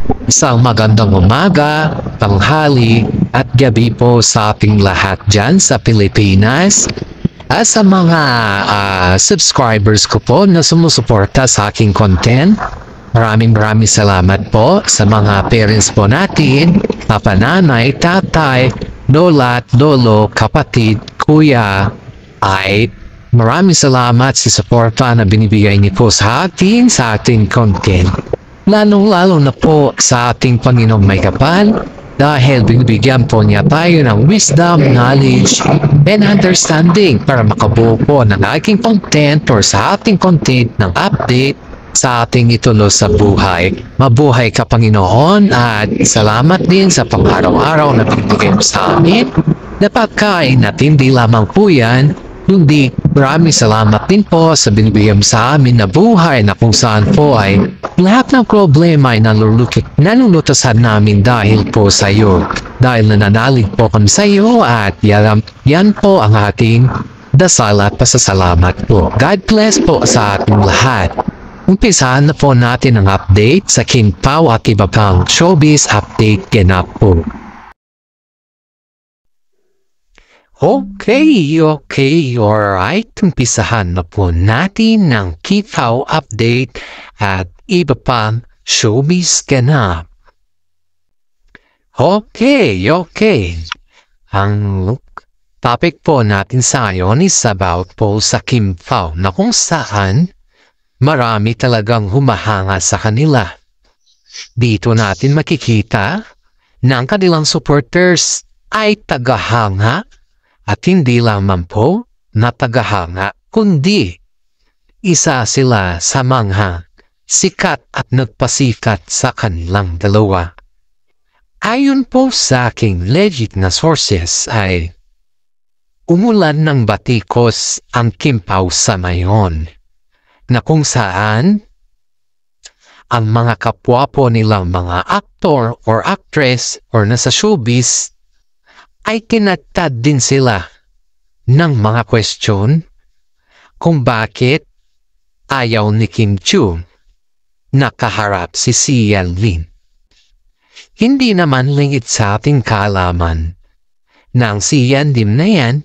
Isang magandang umaga, tanghali at gabi po sa ating lahat dyan sa Pilipinas. At sa mga subscribers ko po na sumusuporta sa aking content, maraming salamat po sa mga parents po natin, papa, nanay, tatay, lola at lolo, kapatid, kuya, ay maraming salamat sa suporta na binibigay niyo po sa atin, sa ating content. Lalong-lalo na po sa ating Panginoong may kapal dahil binibigyan po niya tayo ng wisdom, knowledge, and understanding para makabuo po ng aking content or sa ating content ng update sa ating itulo sa buhay. Mabuhay ka, Panginoon, at salamat din sa pang-araw-araw na binibigay mo sa amin. Napagkain at hindi lamang po yan, kundi maraming salamat din po sa binibigyan sa amin na buhay na kung saan po ay lahat ng problema ay nalulutasan namin dahil po sa iyo. Dahil nananalig po kami sa iyo at yan po ang ating dasal at pasasalamat po. God bless po sa ating lahat. Umpisahan na po natin ang update sa King Pao at iba pang showbiz update ganap po. Okay, alright. Umpisahan na po natin ng King Pao update at iba pang showbiz ganap. Okay. Ang topic po natin sa ngayon is about po sa King Pao na kung saan marami talagang humahanga sa kanila. Dito natin makikita na ang kanilang supporters ay tagahanga. At hindi lamang po na tagahanga, kundi isa sila sa mga sikat at nagpasikat sa kanilang dalawa. Ayon po sa aking legit na sources ay umulan ng batikos ang King Pao sa ngayon na kung saan ang mga kapwa po nilang mga actor or actress or nasa showbiz ay kinatad din sila ng mga question kung bakit ayaw ni Kim Chiu nakaharap si Sian Lim. Hindi naman lingid sa ating kaalaman na ang Sian Lim na yan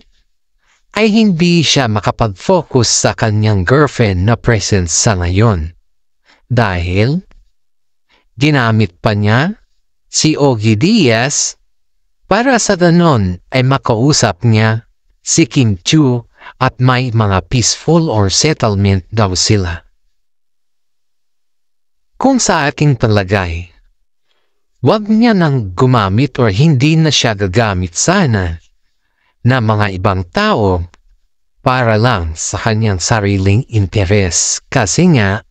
ay hindi siya makapag-focus sa kanyang girlfriend na presence sa ngayon dahil ginamit pa niya si Ogie Diaz para sa ganon ay makausap niya si Kim Chiu at may mga peaceful or settlement daw sila. Kung sa aking palagay, wag niya nang gumamit or hindi na siya gagamit sana na mga ibang tao para lang sa kanyang sariling interes. Kasi nga,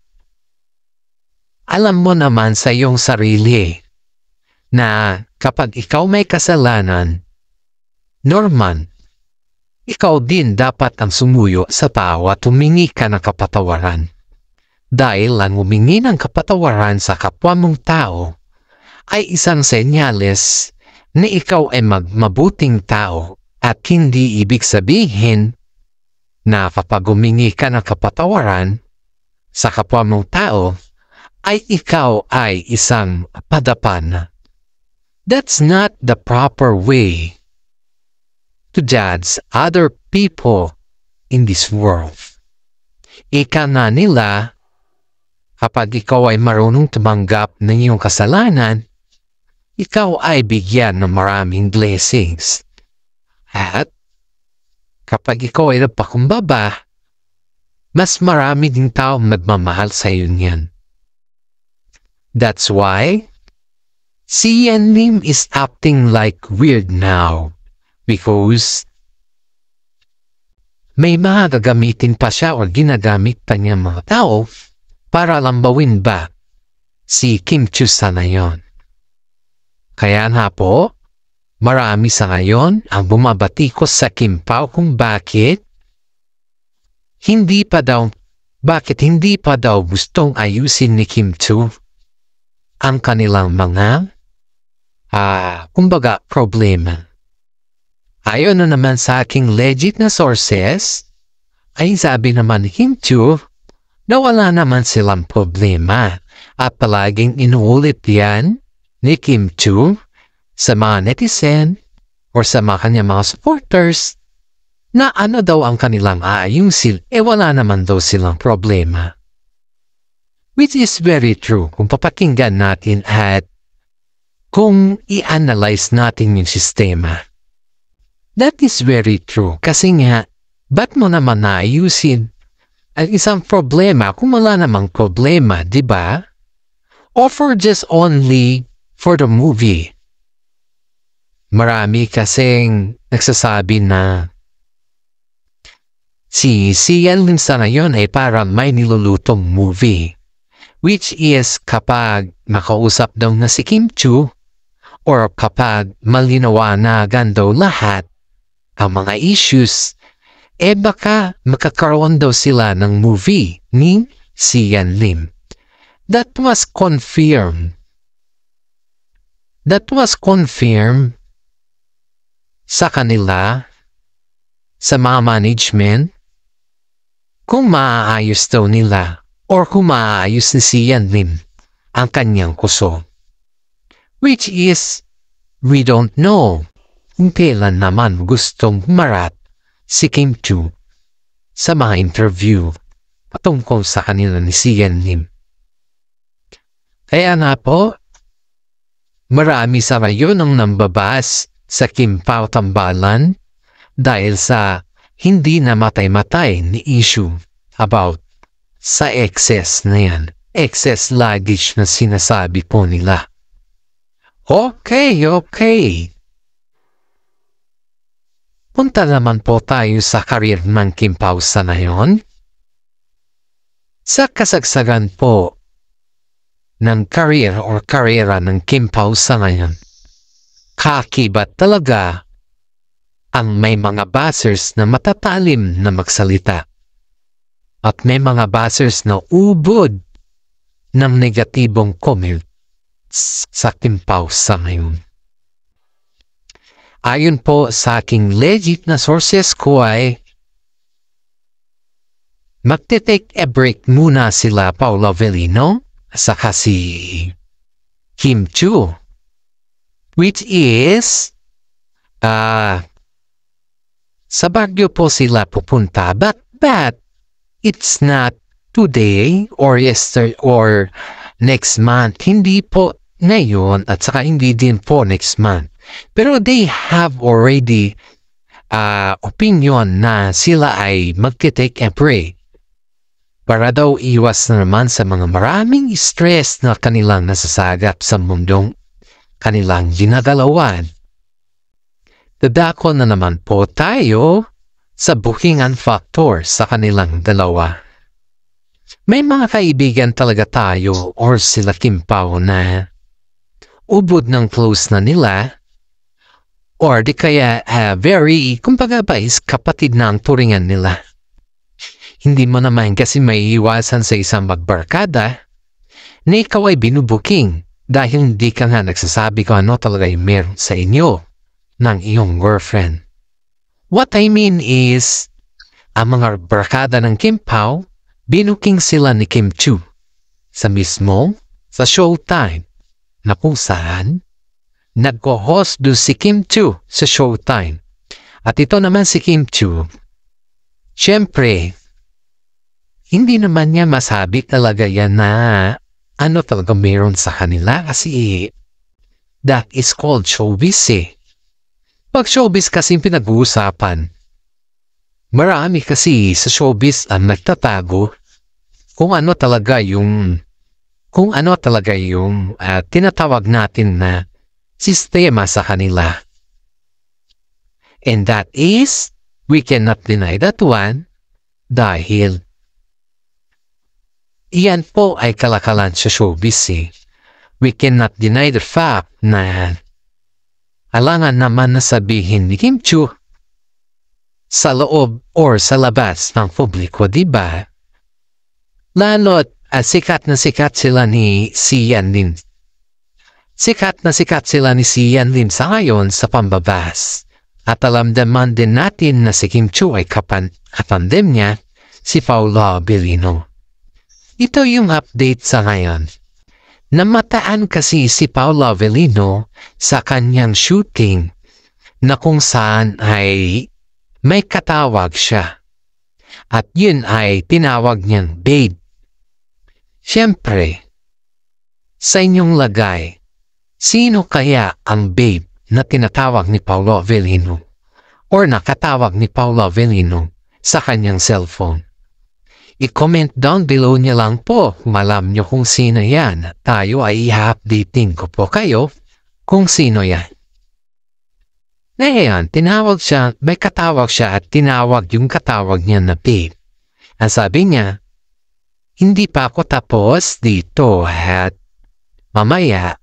alam mo naman sa iyong sarili na kapag ikaw may kasalanan, Norman, ikaw din dapat ang sumuyo sa tao at humingi ka ng kapatawaran. Dahil ang humingi ng kapatawaran sa kapwa mong tao ay isang senyales na ikaw ay mabuting tao at hindi ibig sabihin na kapag humingi ka ng kapatawaran sa kapwa mong tao ay ikaw ay isang padapan. That's not the proper way to judge other people in this world. Ika na nila, kapag ikaw ay marunong tumanggap ng iyong kasalanan, ikaw ay bigyan ng maraming blessings. At kapag ikaw ay nagpakumbaba, mas marami ding taong nagmamahal sa iyo niyan. That's why Sian Lim is acting like weird now because may mga gagamitin pa siya o ginagamit pa niya mga tao para lambawin ba si Kim Chiu sa ngayon. Kaya nga po, marami sa ngayon ang bumabatikos sa King Pao kung bakit hindi pa daw gustong ayusin ni Kim Chiu ang kanilang mga kumbaga problema. Ayon na naman sa aking legit na sources, ay sabi naman ni Kim Chiu na wala naman silang problema at palaging inuulit yan ni Kim Chiu sa mga netizen or sa mga kanyang mga supporters na ano daw ang kanilang aayusin, wala naman daw silang problema. Which is very true kung papakinggan natin at kung i-analyze natin yung sistema. That is very true kasi nga, ba't mo naman naayusin ang isang problema kung wala namang problema, di ba? Or for just only for the movie. Marami kasing nagsasabi na si Sian Lim sa ngayon ay parang may nilulutong movie. Which is kapag makausap daw na si Kim Chiu or kapag malinawagan daw lahat ang mga issues, baka makakaroon daw sila ng movie ni Sian Lim. That was confirmed. Sa kanila, sa mga management, kung maaayos daw nila or kung maaayos ni Sian Lim ang kanyang kuso. Which is, we don't know kung kailan naman gustong humarap si Kim Chiu sa mga interview patungkol sa kanila ni Sian Lim. Kaya nga po, marami sa ngayon ang nambabas sa Kim Pao tambalan dahil sa hindi na matay-matay ni issue about sa excess na yan. Excess luggage na sinasabi po nila. Okay. Punta naman po tayo sa career ng Kim Pao sa ngayon. Sa kasagsagan po ng career or karera ng Kim Pao sa ngayon, kakibat talaga ang may mga buzzers na matatalim na magsalita at may mga buzzers na ubod ng negatibong comment sa Kim Pao sa ngayon. Ayon po sa aking legit na sources ko ay magte-take a break muna sila Paolo Avellino saka si Kim Chiu, which is sa Baguio po sila pupunta, but it's not today or yesterday or next month. Hindi po ngayon at saka hindi din po next month. Pero they have already opinion na sila ay magte-take a break para daw iwas na naman sa mga maraming stress na kanilang nasasagap sa mundong kanilang ginagalawan. Dadako na naman po tayo sa bookingan factor sa kanilang dalawa. May mga kaibigan talaga tayo or sila Kim Pao na ubod ng close na nila or di kaya very, kumbaga ba is kapatid na ang turingan nila. Hindi mo naman kasi may iwasan sa isang magbarkada na ikaw ay binubuking dahil hindi ka nga nagsasabi kung ano talaga yung meron sa inyo ng iyong girlfriend. What I mean is, ang mga barkada ng Kim Pao, binuking sila ni Kim Chiu sa Showtime na kung saan nagko-host doon si Kim Chiu sa Showtime. At ito naman si Kim Chiu, syempre, hindi naman niya masabi talaga yan na ano talaga meron sa kanila kasi that is called showbiz eh. Pag showbiz kasi pinag-uusapan, marami kasi sa showbiz ang nagtatago kung ano talaga yung tinatawag natin na sistema sa kanila. And that is, we cannot deny that one dahil iyan po ay kalakalan sa showbiz eh. We cannot deny the fact na alangan naman na sabihin ni Kim Chiu sa loob or sa labas ng publiko, diba? Lalo't sikat na sikat sila ni Sian Lim. Sikat na sikat sila ni Sian Lim sa ngayon sa pambabas. At alam naman din natin na si Kim Chiu ay kapandem niya si Paolo Avellino. Ito yung update sa ngayon Namataan kasi si Paolo Avellino sa kanyang shooting na kung saan ay may katawag siya. At yun ay tinawag niyang babe. Siyempre, sa inyong lagay, sino kaya ang babe na tinatawag ni Paolo Avellino or nakatawag ni Paolo Avellino sa kanyang cellphone? I-comment down below niya lang po kung alam niyo kung sino yan. Tayo ay i-updating ko po kayo kung sino yan. Ngayon, tinawag siya, may katawag siya at tinawag yung katawag niya na babe. Ang sabi niya, hindi pa ako tapos dito at mamaya,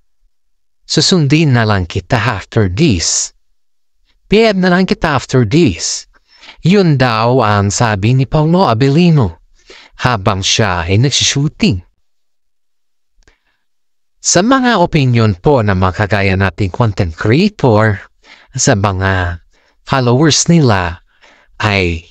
susundin na lang kita after this. Babe na lang kita after this. Yun daw ang sabi ni Paolo Avellino habang siya ay nagsishooting. Sa mga opinion po na makagaya nating content creator, sa mga followers nila ay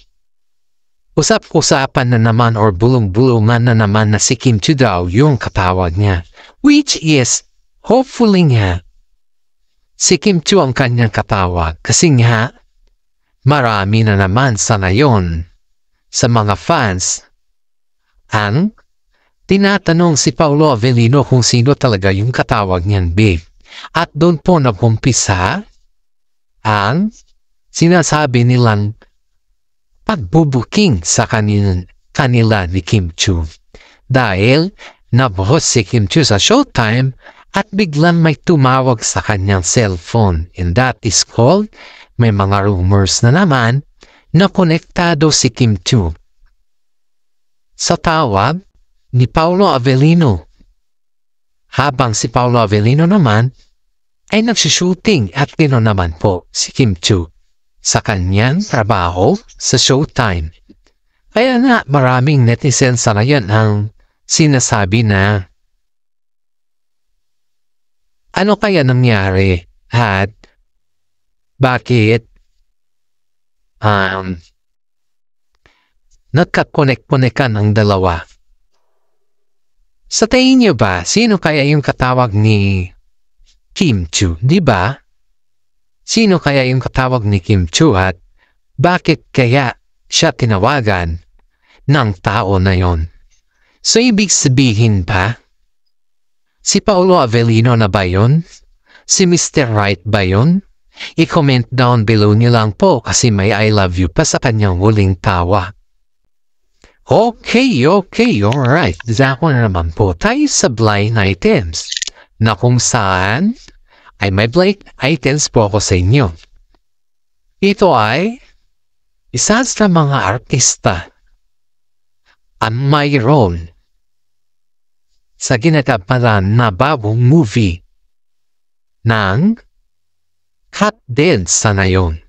usap-usapan na naman or bulong-bulungan na naman na si Kim Chiu daw yung katawag niya. Which is, hopefully nga, si Kim Chiu ang kanyang katawag. Kasi nga, marami na naman sa ngayon sa mga fans ang tinatanong si Paolo Avellino kung sino talaga yung katawag niyan, babe. At doon po nagumpisa ang sinasabi nilang pagbubuking sa kanila ni Kim Chiu. Dahil nabuhos si Kim Chiu sa Showtime at biglang may tumawag sa kanyang cellphone. And that is called, may mga rumors na naman na konektado si Kim Chiu sa tawag ni Paolo Avellino. Habang si Paolo Avellino naman ay nagsushooting at gano'n naman po si Kim Chiu sa kanyang trabaho sa Showtime. Kaya na maraming netizens sa ngayon ang sinasabi na ano kaya nangyari at bakit nagkakonek-konekan ang dalawa. Sa tingin niyo ba, sino kaya yung katawag ni Kim Chiu, di ba? Sino kaya yung katawag ni Kim Chiu at bakit kaya siya tinawagan ng tao na yon? So, ibig sabihin ba, si Paolo Avellino na ba yun? Si Mr. Right ba yun? I-comment down below niyo lang po kasi may I love you pa sa kanyang huling tawa. Okay, alright. Dako na naman po tayo sa blind items na kung saan ay may blind items po ako sa inyo. Ito ay isa sa mga artista ang mayroon sa ginagamparan na bagong movie ng Cat Dance sa ngayon.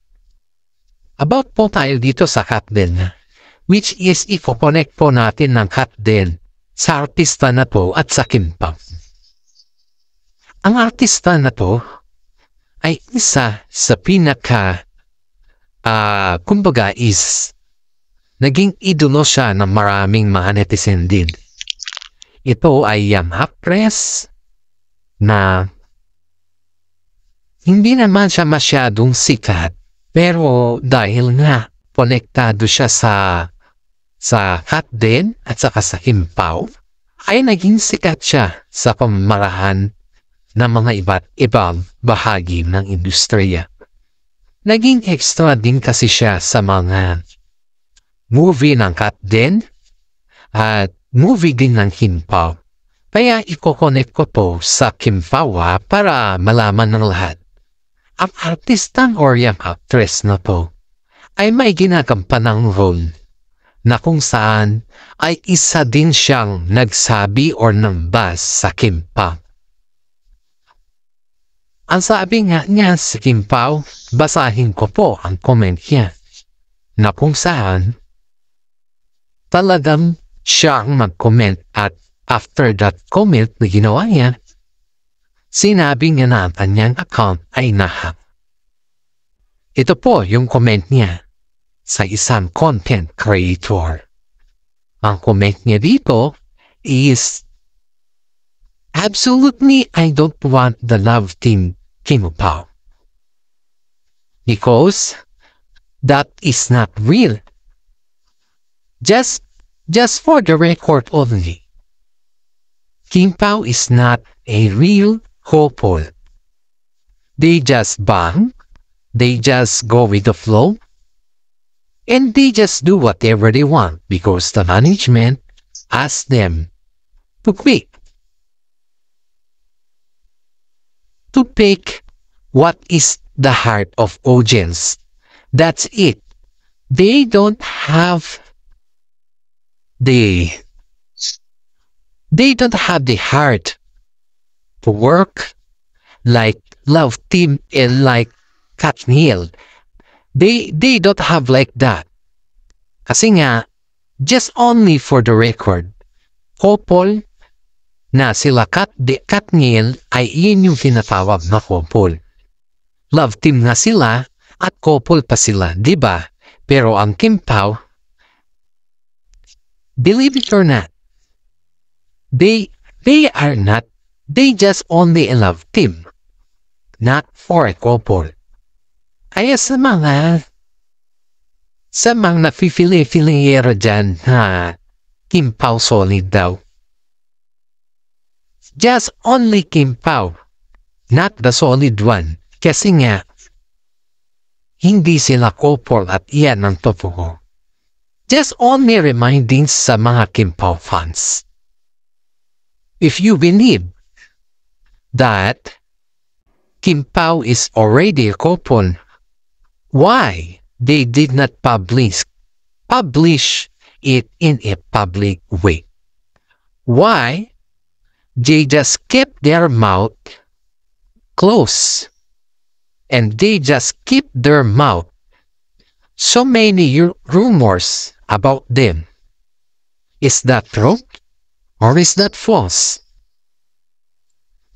About po tayo dito sa Cat Dance, which is ipo-connect po natin ng Cat Dance sa artista na to at sa Kim Pao. Ang artista na to ay isa sa pinaka kumbaga is naging idolo siya ng maraming mga netizen din. Ito ay actress na hindi naman siya masyadong sikat, pero dahil nga konektado siya sa Cat Dance at saka sa Kim Pao, ay naging sikat siya sa pamamarahan ng mga iba't ibang bahagi ng industriya. Naging extra din kasi siya sa mga movie ng Cat Dance at movie din ng Kim Pao. Kaya iko-connect ko po sa Kim Pao para malaman ng lahat. Ang artistang or yung actress na to ay may ginagampanan role na kung saan ay isa din siyang nagsabi or nambas sa Kim Pao. Ang sabi nga niya sa Kim Pao, basahin ko po ang comment niya na kung saan talagang siyang mag-comment at after that comment na ginawa niya, sinabi niya na ang kanyang account ay nahack. Ito po yung comment niya sa isang content creator. Ang comment niya dito is Absolutely, I don't want the love team Kim Pao. Because that is not real. Just for the record only. Kim Pao is not a real couple. They just bang, they just go with the flow, and they just do whatever they want because the management asks them to pick. To pick what is the heart of audience. That's it. They don't have the heart to work like Love Team and like Katniel. They don't have like that. Kasi nga, just only for the record, couple na sila Katniel ay iyon yung tinatawag na couple. Love team nga sila at couple pa sila, di ba? Pero ang Kim Pao, believe it or not, they are not, they just only a love team, not for a couple. Kaya sa mga nafe-feeling-feelingero dyan na Kim Pao solid daw. Just only Kim Pao, not the solid one. Kasi nga, hindi sila couple at iyan ang totoo. Just only reminding sa mga Kim Pao fans. If you believe that Kim Pao is already a couple, why they did not publish it in a public way? Why they just kept their mouth closed and they just keep their mouth so many rumors about them? Is that true or is that false?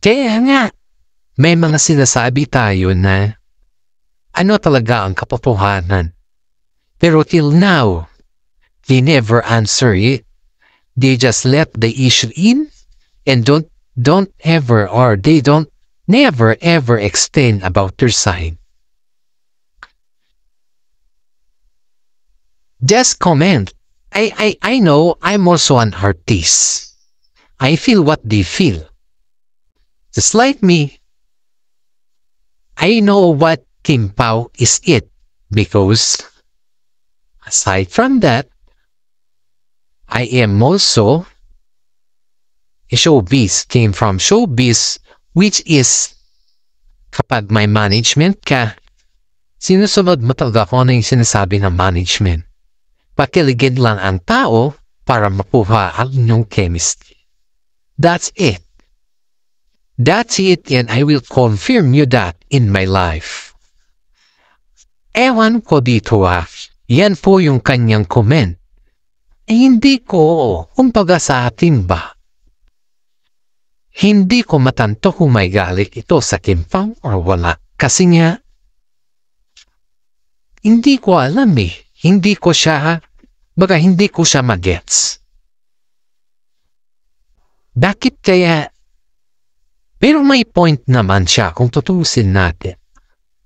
Kaya nga, may mga sinasabi tayo na ano talaga ang katotohanan. Pero till now, they never answer it. They just let the issue in and don't ever or they don't never ever explain about their side. Just comment. I know I'm also an artist. I feel what they feel. Just like me. I know what Kim Pao is it because aside from that, I am also a showbiz, came from showbiz, which is kapag may management ka, sinusunod mo talaga kung ano yung sinasabi ng management. Pakiligid lang ang tao para mapuha ang inyong chemistry. That's it. That's it, and I will confirm you that in my life. Ewan ko dito yan po yung kanyang comment. Hindi ko, kumbaga sa atin ba? Hindi ko matanto kung may galit ito sa Kim Pao or wala. Kasi nga, hindi ko alam eh. Hindi ko siya magets. Bakit kaya? Pero may point naman siya kung tutusin natin.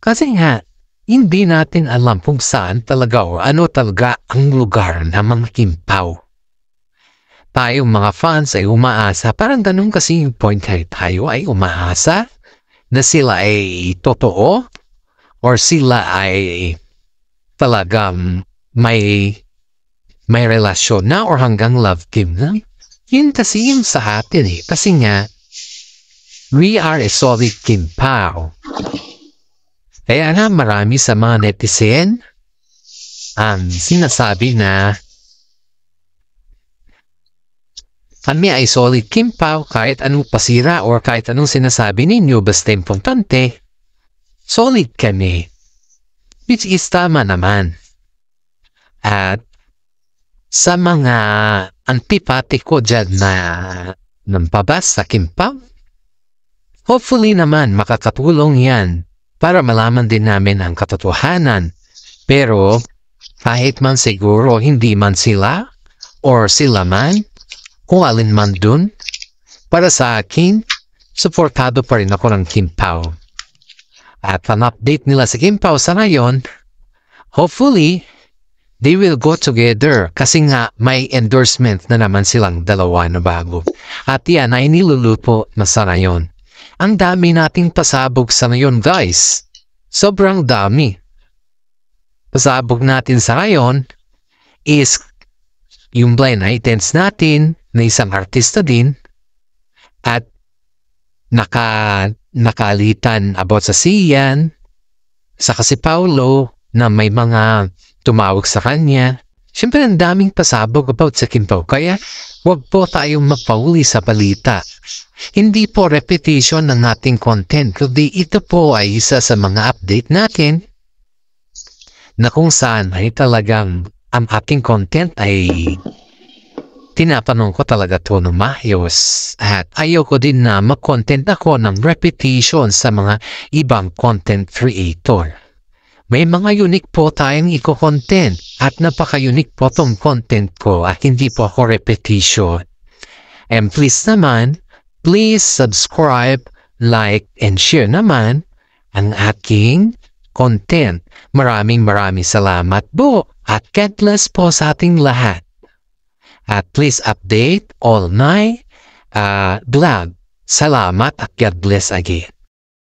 Kasi nga, hindi natin alam kung saan talaga o ano talaga ang lugar ng mga Kim Pao. Tayong mga fans ay umaasa, parang ganun kasi yung point tayo ay umaasa na sila ay totoo or sila ay talagang may relasyon na or hanggang love team na. Yun kasi yung sa atin eh. Kasi nga, we are a solid Kim Pao. Kaya nga marami sa mga netizen ang sinasabi na kami ay solid Kim Pao kahit anong pasira or kahit anong sinasabi ninyo basta importante, solid kami. Which is tama naman. At sa mga antipati ko dyan na nampabas sa Kim Pao, hopefully naman makakatulong yan para malaman din namin ang katotohanan. Pero kahit man siguro hindi man sila or sila man, kung alin man dun, para sa akin, supportado pa rin ako ng Kim Pao. At ang update nila sa Kim Pao sa ngayon, hopefully, they will go together kasi nga may endorsement na naman silang dalawa na bago. At yan ay niluluto na sa ngayon. Ang dami nating pasabog sa ngayon guys. Sobrang dami. Pasabog natin sa ngayon is yung blind items natin na isang artista din at nakalitan about sa Sian, saka si Paulo na may mga tumawag sa kanya. Siyempre, ang daming pasabog about sa Kim Pao. Kaya, huwag po tayong magpauli sa balita. Hindi po repetition ng ating content, kundi ito po ay isa sa mga update natin na kung saan ay talagang ang ating content ay tinatanong ko talaga ito ng maayos. At ayoko din na mag-content ako ng repetition sa mga ibang content creator. May mga unique po tayong i-content at napaka-unique po tong content ko at hindi po ako repetition. And please naman, please subscribe, like, and share naman ang aking content. Maraming salamat po at God bless po sa ating lahat. At please update all my vlog. Salamat at God bless again.